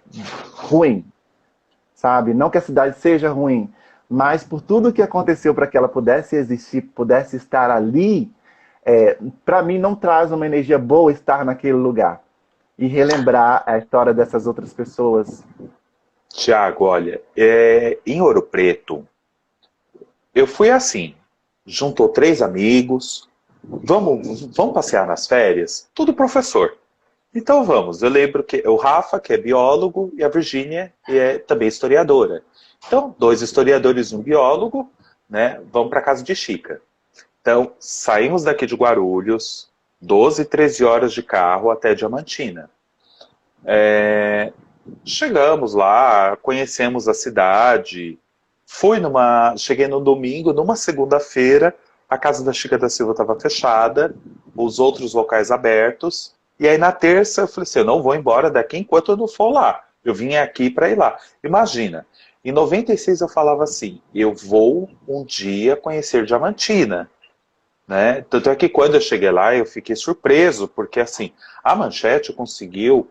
ruim, sabe? Não que a cidade seja ruim, mas por tudo que aconteceu para que ela pudesse existir, pudesse estar ali, para mim não traz uma energia boa estar naquele lugar. E relembrar a história dessas outras pessoas. Tiago, olha, em Ouro Preto, eu fui assim, juntou 3 amigos, vamos passear nas férias? Tudo professor. Então vamos, eu lembro que o Rafa, que é biólogo, e a Virgínia, que é também historiadora. Então, 2 historiadores e um biólogo, né, vamos para casa de Chica. Então, saímos daqui de Guarulhos, 12, 13 horas de carro até Diamantina. Chegamos lá, conhecemos a cidade. Cheguei no domingo, numa segunda-feira, a casa da Chica da Silva estava fechada, os outros locais abertos. E aí na terça eu falei assim, eu não vou embora daqui enquanto eu não for lá. Eu vim aqui para ir lá. Imagina, em 96 eu falava assim, eu vou um dia conhecer Diamantina. Né? Tanto é que quando eu cheguei lá eu fiquei surpreso, porque assim, a Manchete conseguiu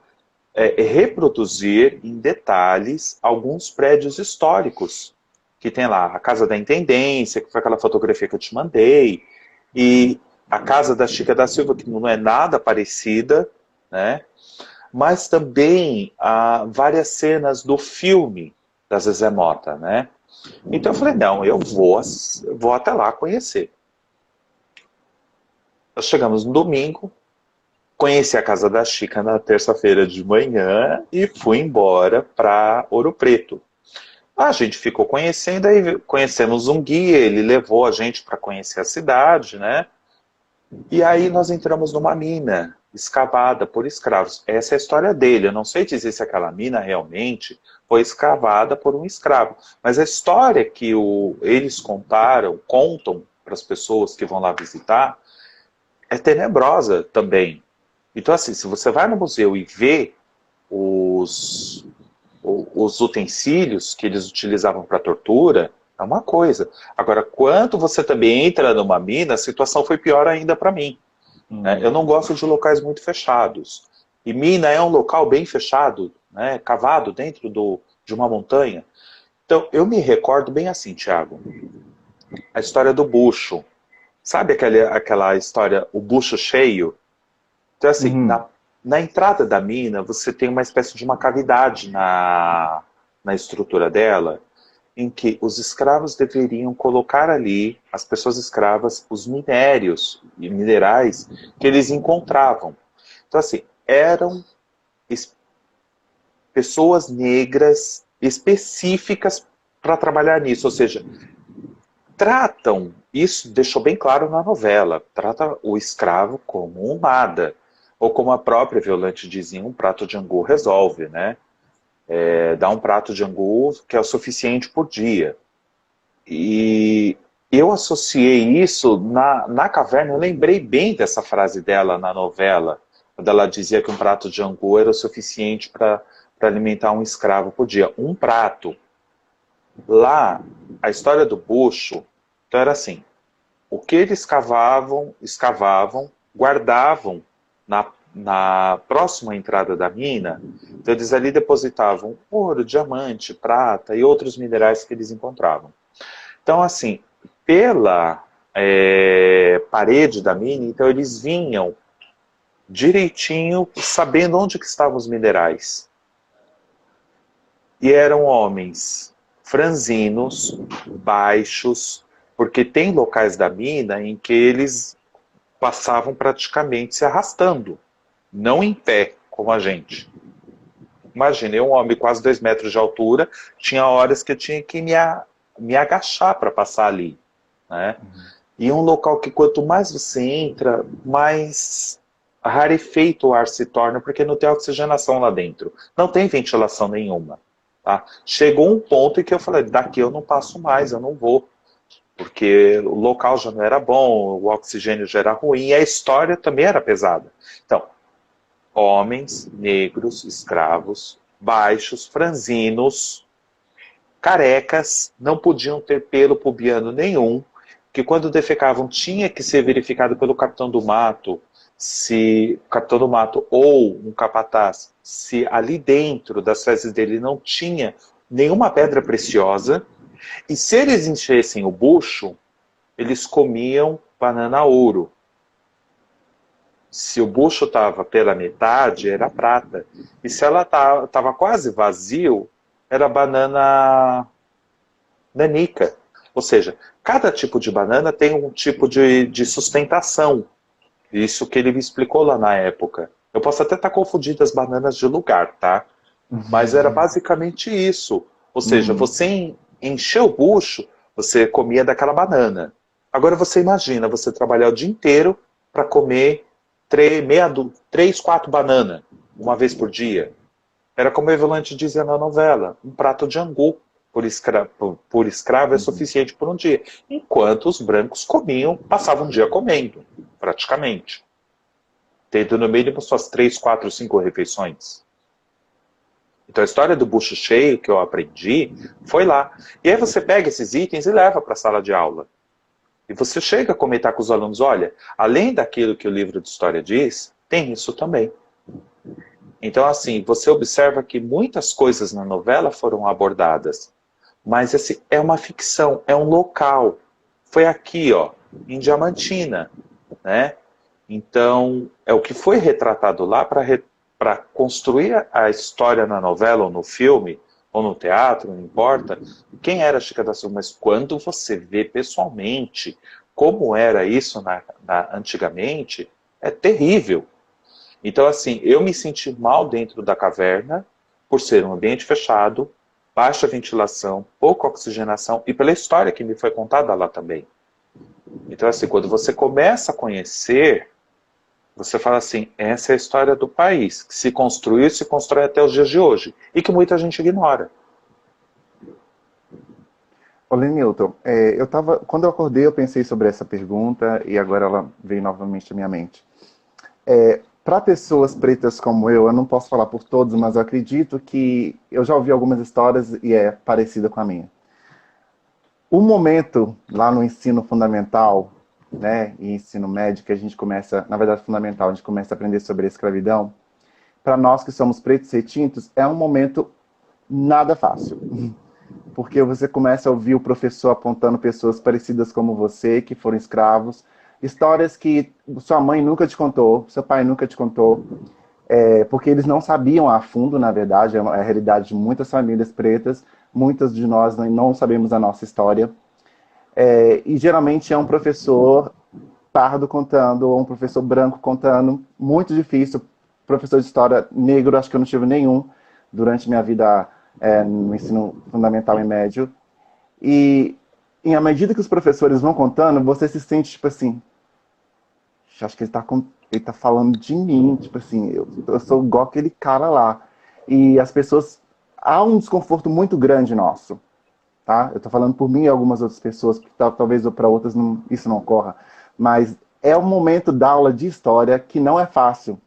reproduzir em detalhes alguns prédios históricos que tem lá. A Casa da Intendência, que foi aquela fotografia que eu te mandei, e a Casa da Chica da Silva, que não é nada parecida, né? Mas também várias cenas do filme da Zezé Mota, né? Então eu falei, não, eu vou até lá conhecer. Nós chegamos no domingo, conheci a casa da Chica na terça-feira de manhã e fui embora para Ouro Preto. A gente ficou conhecendo, aí conhecemos um guia, ele levou a gente para conhecer a cidade, né? E aí nós entramos numa mina escavada por escravos. Essa é a história dele. Eu não sei dizer se aquela mina realmente foi escavada por um escravo. Mas a história que eles contam para as pessoas que vão lá visitar, é tenebrosa também. Então, assim, se você vai no museu e vê os utensílios que eles utilizavam para tortura, é uma coisa. Agora, quando você também entra numa mina, a situação foi pior ainda para mim. Né? Eu não gosto de locais muito fechados. E mina é um local bem fechado, né? Cavado dentro de uma montanha. Então, eu me recordo bem assim, Tiago, a história do bucho. Sabe aquela história, o bucho cheio? Então, assim, na entrada da mina, você tem uma espécie de uma cavidade na estrutura dela, em que os escravos deveriam colocar ali, as pessoas escravas, os minérios e minerais que eles encontravam. Então, assim, eram pessoas negras específicas para trabalhar nisso, ou seja, tratam, isso deixou bem claro na novela, trata o escravo como um nada, ou como a própria Violante dizia, um prato de angu resolve, né? Dá um prato de angu que é o suficiente por dia. E eu associei isso na caverna, eu lembrei bem dessa frase dela na novela, quando ela dizia que um prato de angu era o suficiente para alimentar um escravo por dia. Um prato. Lá, a história do bucho, então era assim, o que eles escavavam, guardavam na próxima entrada da mina, então eles ali depositavam ouro, diamante, prata e outros minerais que eles encontravam. Então, assim, pela parede da mina, então eles vinham direitinho, sabendo onde que estavam os minerais. E eram homens franzinos, baixos, porque tem locais da mina em que eles passavam praticamente se arrastando, não em pé, como a gente. Imaginei um homem quase 2 metros de altura, tinha horas que eu tinha que me agachar para passar ali. né? E um local que quanto mais você entra, mais rarefeito o ar se torna, porque não tem oxigenação lá dentro. Não tem ventilação nenhuma. Tá? Chegou um ponto em que eu falei, daqui eu não passo mais, eu não vou. Porque o local já não era bom, o oxigênio já era ruim, e a história também era pesada. Então, homens, negros, escravos, baixos, franzinos, carecas, não podiam ter pelo pubiano nenhum, que quando defecavam tinha que ser verificado pelo capitão do mato, se o capitão do mato ou um capataz, se ali dentro das fezes dele não tinha nenhuma pedra preciosa, e se eles enchessem o bucho, eles comiam banana ouro. Se o bucho estava pela metade, era prata. E se ela estava quase vazio, era banana nanica. Ou seja, cada tipo de banana tem um tipo de sustentação. Isso que ele me explicou lá na época. Eu posso até estar confundindo as bananas de lugar, tá? Mas era basicamente isso. Ou seja, você encheu o bucho, você comia daquela banana. Agora você imagina, você trabalhar o dia inteiro para comer 4 bananas, uma vez por dia. Era como o Evelante dizia na novela, um prato de angu por escravo é suficiente por um dia. Enquanto os brancos comiam, passavam um dia comendo, praticamente. Tendo no mínimo suas 3, 4, 5 refeições. Então a história do bucho cheio que eu aprendi foi lá. E aí você pega esses itens e leva para a sala de aula. E você chega a comentar com os alunos, olha, além daquilo que o livro de história diz, tem isso também. Então assim, você observa que muitas coisas na novela foram abordadas. Mas assim, é uma ficção, é um local. Foi aqui, ó, em Diamantina, né? Então, é o que foi retratado lá para construir a história na novela ou no filme, ou no teatro, não importa, quem era Chica da Silva, mas quando você vê pessoalmente como era isso antigamente, é terrível. Então, assim, eu me senti mal dentro da caverna, por ser um ambiente fechado, baixa ventilação, pouca oxigenação, e pela história que me foi contada lá também. Então, assim, quando você começa a conhecer, você fala assim, essa é a história do país, que se construiu e se constrói até os dias de hoje, e que muita gente ignora. Olha, Newton, quando eu acordei eu pensei sobre essa pergunta e agora ela veio novamente à minha mente. Para pessoas pretas como eu não posso falar por todos, mas eu acredito que eu já ouvi algumas histórias e é parecida com a minha. O momento lá no ensino fundamental, né, e ensino médio, que a gente começa, na verdade fundamental, a gente começa a aprender sobre a escravidão, para nós que somos pretos e retintos, é um momento nada fácil. Porque você começa a ouvir o professor apontando pessoas parecidas como você, que foram escravos, histórias que sua mãe nunca te contou, seu pai nunca te contou, porque eles não sabiam a fundo, na verdade, é a realidade de muitas famílias pretas, muitas de nós não sabemos a nossa história, e geralmente é um professor pardo contando, ou um professor branco contando, muito difícil. Professor de história negro, acho que eu não tive nenhum durante minha vida no ensino fundamental e médio. E à medida que os professores vão contando, você se sente, tipo assim, acho que ele tá falando de mim, tipo assim, eu sou igual aquele cara lá. E as pessoas, há um desconforto muito grande nosso, tá? Eu tô falando por mim e algumas outras pessoas, que talvez para outras isso não ocorra, mas é um momento da aula de história que não é fácil.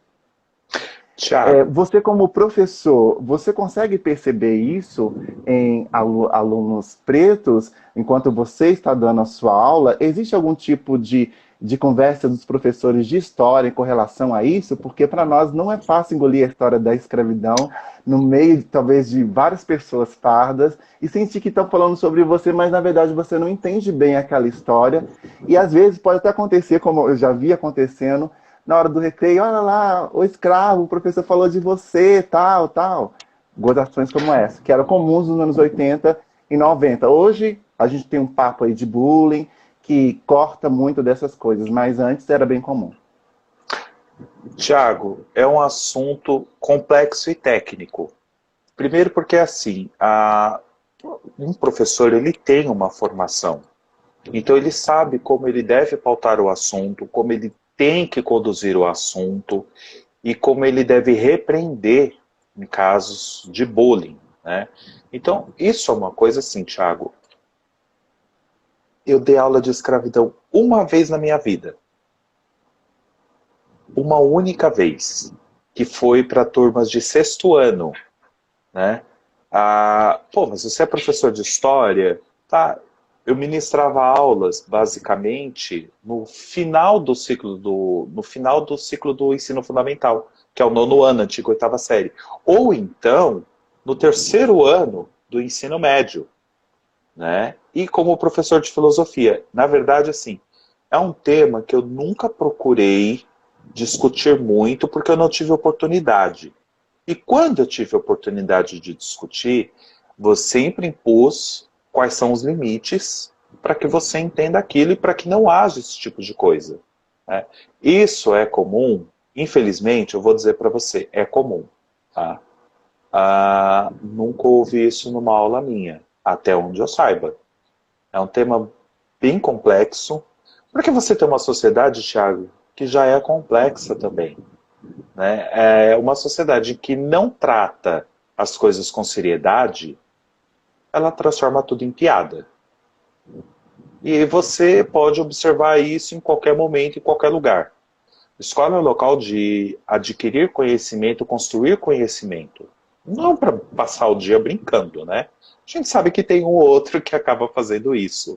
Tiago. Você como professor, você consegue perceber isso em alunos pretos, enquanto você está dando a sua aula? Existe algum tipo de conversa dos professores de história com relação a isso? Porque para nós não é fácil engolir a história da escravidão no meio, talvez, de várias pessoas pardas e sentir que estão falando sobre você, mas na verdade você não entende bem aquela história. E às vezes pode até acontecer, como eu já vi acontecendo, na hora do recreio, olha lá, o escravo, o professor falou de você, tal, tal. Gozações como essa, que eram comuns nos anos 80 e 90. Hoje, a gente tem um papo aí de bullying, que corta muito dessas coisas, mas antes era bem comum. Tiago, é um assunto complexo e técnico. Primeiro porque, assim, um professor ele tem uma formação. Então ele sabe como ele deve pautar o assunto, como ele tem que conduzir o assunto e como ele deve repreender em casos de bullying, né? Então, isso é uma coisa assim, Thiago. Eu dei aula de escravidão uma vez na minha vida. Uma única vez. Que foi para turmas de sexto ano, né? Pô, mas você é professor de história? Tá. Eu ministrava aulas, basicamente, no final do ciclo do ensino fundamental, que é o nono ano, antigo oitava série. Ou então, no terceiro ano do ensino médio, né? E como professor de filosofia. Na verdade, assim, é um tema que eu nunca procurei discutir muito, porque eu não tive oportunidade. E quando eu tive a oportunidade de discutir, você sempre impôs quais são os limites para que você entenda aquilo e para que não haja esse tipo de coisa, né? Isso é comum, infelizmente, eu vou dizer para você, é comum. Tá? Nunca ouvi isso numa aula minha, até onde eu saiba. É um tema bem complexo, porque você tem uma sociedade, Thiago, que já é complexa também, né? É uma sociedade que não trata as coisas com seriedade, ela transforma tudo em piada. E você pode observar isso em qualquer momento, em qualquer lugar. Escola é um local de adquirir conhecimento, construir conhecimento. Não para passar o dia brincando, né? A gente sabe que tem um ou outro que acaba fazendo isso.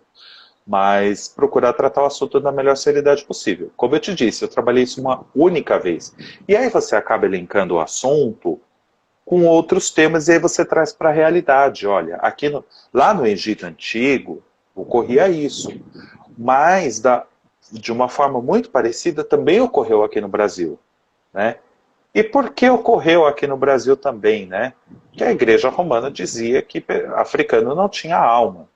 Mas procurar tratar o assunto da melhor seriedade possível. Como eu te disse, eu trabalhei isso uma única vez. E aí você acaba elencando o assunto com outros temas e aí você traz para a realidade. Olha, lá no Egito Antigo ocorria isso. Mas de uma forma muito parecida também ocorreu aqui no Brasil, né? E por que ocorreu aqui no Brasil também, né? Que a Igreja Romana dizia que africano não tinha alma.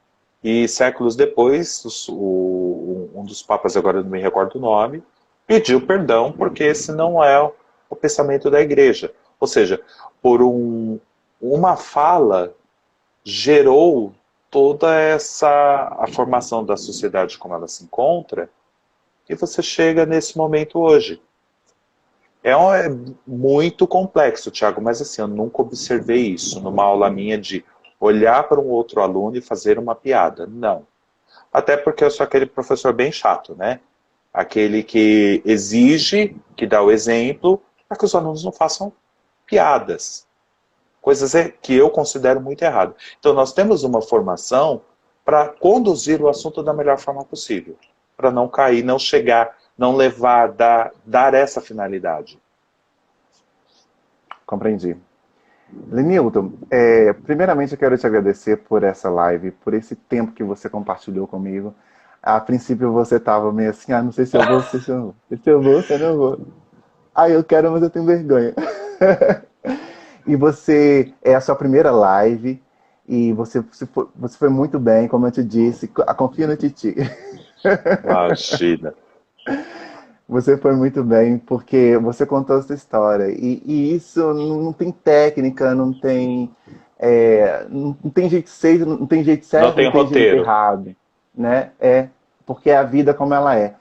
E séculos depois, um dos papas, agora não me recordo o nome, pediu perdão porque esse não é o pensamento da igreja. Ou seja, por uma fala gerou toda a formação da sociedade como ela se encontra, e você chega nesse momento hoje. É muito complexo, Thiago, mas assim, eu nunca observei isso numa aula minha de olhar para um outro aluno e fazer uma piada. Não. Até porque eu sou aquele professor bem chato, né? Aquele que exige, que dá o exemplo, para que os alunos não façam piadas. Coisas que eu considero muito errado. Então nós temos uma formação para conduzir o assunto da melhor forma possível. Para não cair, não chegar, não levar, dar essa finalidade. Compreendi. Lenilton, primeiramente eu quero te agradecer por essa live, por esse tempo que você compartilhou comigo. A princípio você estava meio assim, não sei se eu vou, se eu vou, se eu vou, se eu não vou. Eu quero, mas eu tenho vergonha. E você é a sua primeira live e você foi muito bem, como eu te disse, confia no Titi. Imagina. Você foi muito bem, porque você contou essa história. E isso não tem técnica, não tem jeito certo, não tem jeito Não certo, tem não tem jeito roteiro. errado, né? Porque é a vida como ela é.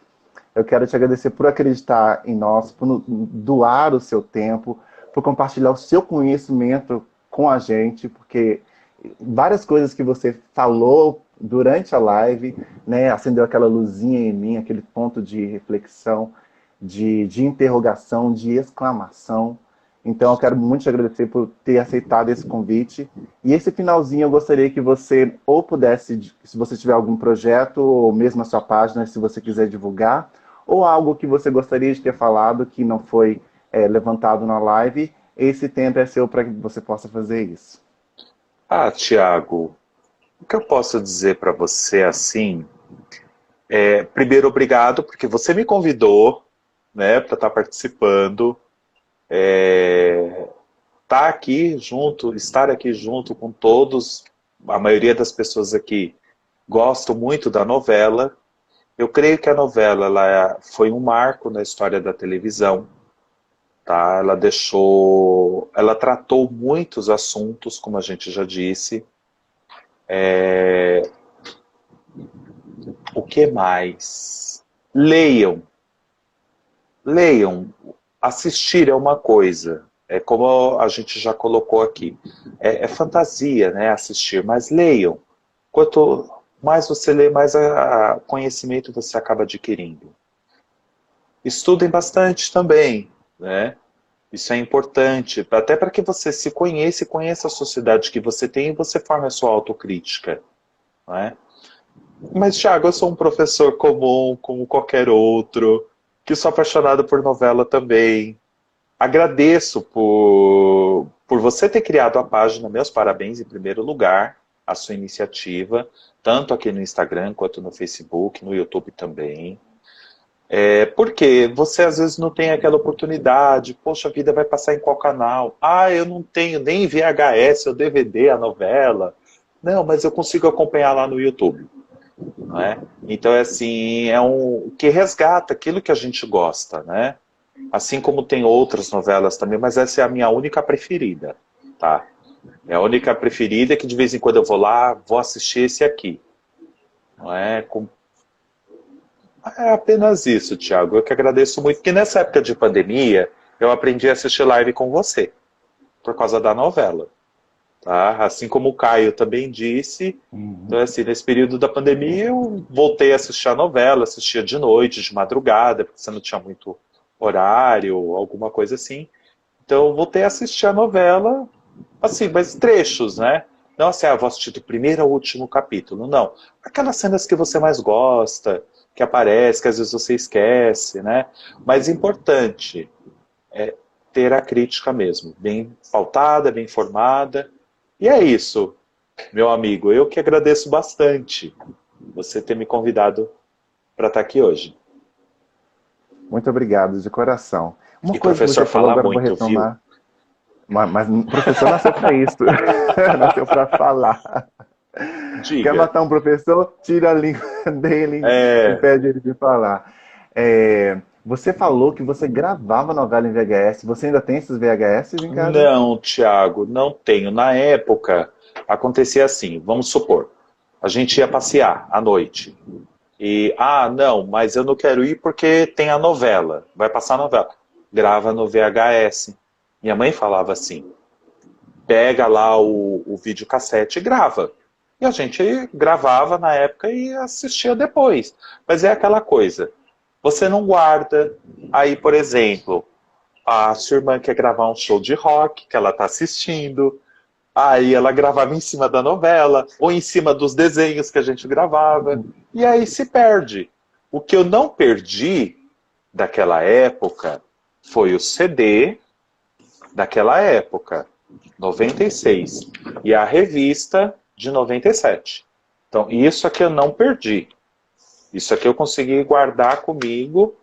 Eu quero te agradecer por acreditar em nós, por doar o seu tempo, por compartilhar o seu conhecimento com a gente, porque várias coisas que você falou durante a live, né, acendeu aquela luzinha em mim, aquele ponto de reflexão, de interrogação, de exclamação. Então eu quero muito te agradecer por ter aceitado esse convite. E esse finalzinho eu gostaria que você ou pudesse, se você tiver algum projeto, ou mesmo a sua página, se você quiser divulgar, ou algo que você gostaria de ter falado que não foi levantado na live, esse tempo é seu para que você possa fazer isso. Tiago, o que eu posso dizer para você assim? Primeiro, obrigado, porque você me convidou, né, para estar participando. Estar aqui junto com todos, a maioria das pessoas aqui gostam muito da novela. Eu creio que a novela foi um marco na história da televisão. Tá? Ela tratou muitos assuntos, como a gente já disse. O que mais? Leiam. Leiam. Assistir é uma coisa. É como a gente já colocou aqui. É fantasia, né? Assistir. Mas leiam. Quanto mais você lê, mais conhecimento você acaba adquirindo. Estudem bastante também, né? Isso é importante, até para que você se conheça e conheça a sociedade que você tem e você forme a sua autocrítica, não é? Mas, Thiago, eu sou um professor comum, como qualquer outro, que sou apaixonado por novela também. Agradeço por você ter criado a página, meus parabéns em primeiro lugar, a sua iniciativa, tanto aqui no Instagram quanto no Facebook, no YouTube também. Porque você às vezes não tem aquela oportunidade, poxa, a vida vai passar em qual canal? Ah, eu não tenho nem VHS ou DVD a novela. Não, mas eu consigo acompanhar lá no YouTube. Não é? Então, é assim, é um que resgata aquilo que a gente gosta, né? Assim como tem outras novelas também, mas essa é a minha única preferida, tá? É a única preferida que de vez em quando eu vou lá, vou assistir esse aqui. Não é? É apenas isso, Thiago. Eu que agradeço muito, porque nessa época de pandemia, eu aprendi a assistir live com você, por causa da novela. Tá? Assim como o Caio também disse, então, assim, nesse período da pandemia eu voltei a assistir a novela, assistia de noite, de madrugada, porque você não tinha muito horário, alguma coisa assim. Então eu voltei a assistir a novela, assim, mas trechos, né? Não assim, vou assistir do primeiro ao último capítulo, não. Aquelas cenas que você mais gosta, que aparece, que às vezes você esquece, né? Mas importante é ter a crítica mesmo, bem pautada, bem formada. E é isso, meu amigo. Eu que agradeço bastante você ter me convidado para estar aqui hoje. Muito obrigado, de coração. Uma E coisa que professor você falou, fala agora eu vou muito, viu? retomar. Mas o professor nasceu para isso. Nasceu para falar. Quer Diga. matar um professor? Tira a língua dele, É, impede ele de falar. Você falou que você gravava novela em VHS. Você ainda tem esses VHS em casa? não, Thiago, não tenho. Na época, acontecia assim, vamos supor, a gente ia passear à noite. E, não, mas eu não quero ir porque tem a novela, vai passar a novela. Grava no VHS. Minha mãe falava assim, pega lá o videocassete e grava. E a gente gravava na época e assistia depois. Mas é aquela coisa, você não guarda. Aí, por exemplo, a sua irmã quer gravar um show de rock que ela está assistindo. Aí ela gravava em cima da novela, ou em cima dos desenhos que a gente gravava. E aí se perde. O que eu não perdi daquela época foi o CD daquela época, 96, e a revista de 97. Então, isso aqui eu não perdi. Isso aqui eu consegui guardar comigo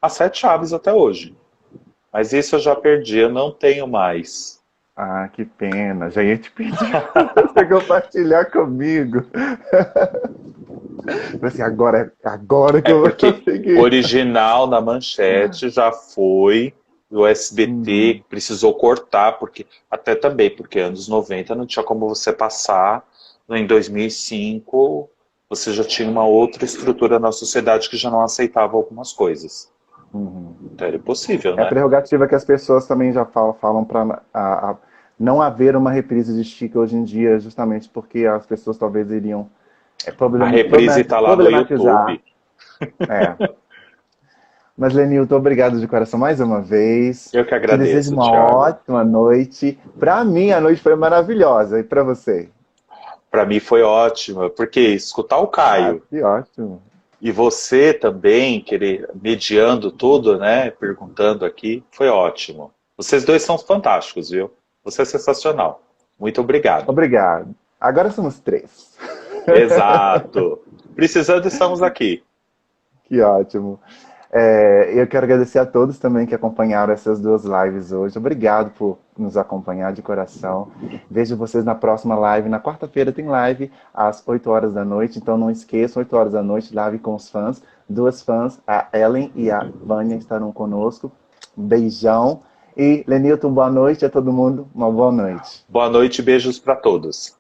as 7 chaves até hoje. Mas isso eu já perdi, eu não tenho mais. Ah, que pena. Já ia te pedir pra você compartilhar comigo. Assim, agora que eu vou Porque o conseguir. original na manchete já foi do SBT, precisou cortar, porque até também, porque anos 90 não tinha como você passar, em 2005 você já tinha uma outra estrutura na sociedade que já não aceitava algumas coisas. Então era impossível, É a né? prerrogativa que as pessoas também já falam para não haver uma reprise de Chica hoje em dia, justamente porque as pessoas talvez iriam A reprise está lá no problematizar. YouTube. Mas, Lenilton, obrigado de coração mais uma vez. Eu que Te desejo agradeço, uma Thiago. ótima noite. Para mim, a noite foi maravilhosa. E para você? Para mim foi ótimo, porque escutar o Ah, Caio que ótimo. e você também, querer mediando tudo, né? Perguntando aqui, foi ótimo. Vocês dois são fantásticos, viu? Você é sensacional. Muito obrigado. Obrigado. Agora somos 3. Exato. Precisando, estamos aqui. Que ótimo. Eu quero agradecer a todos também que acompanharam essas 2 lives hoje. Obrigado por nos acompanhar de coração. Vejo vocês na próxima live. Na quarta-feira tem live às 8 horas da noite. Então não esqueçam, 8 horas da noite, live com os fãs. 2 fãs, a Ellen e a Vânia, estarão conosco. Um beijão. E, Lenilton, boa noite a todo mundo. Uma boa noite. Boa noite e beijos para todos.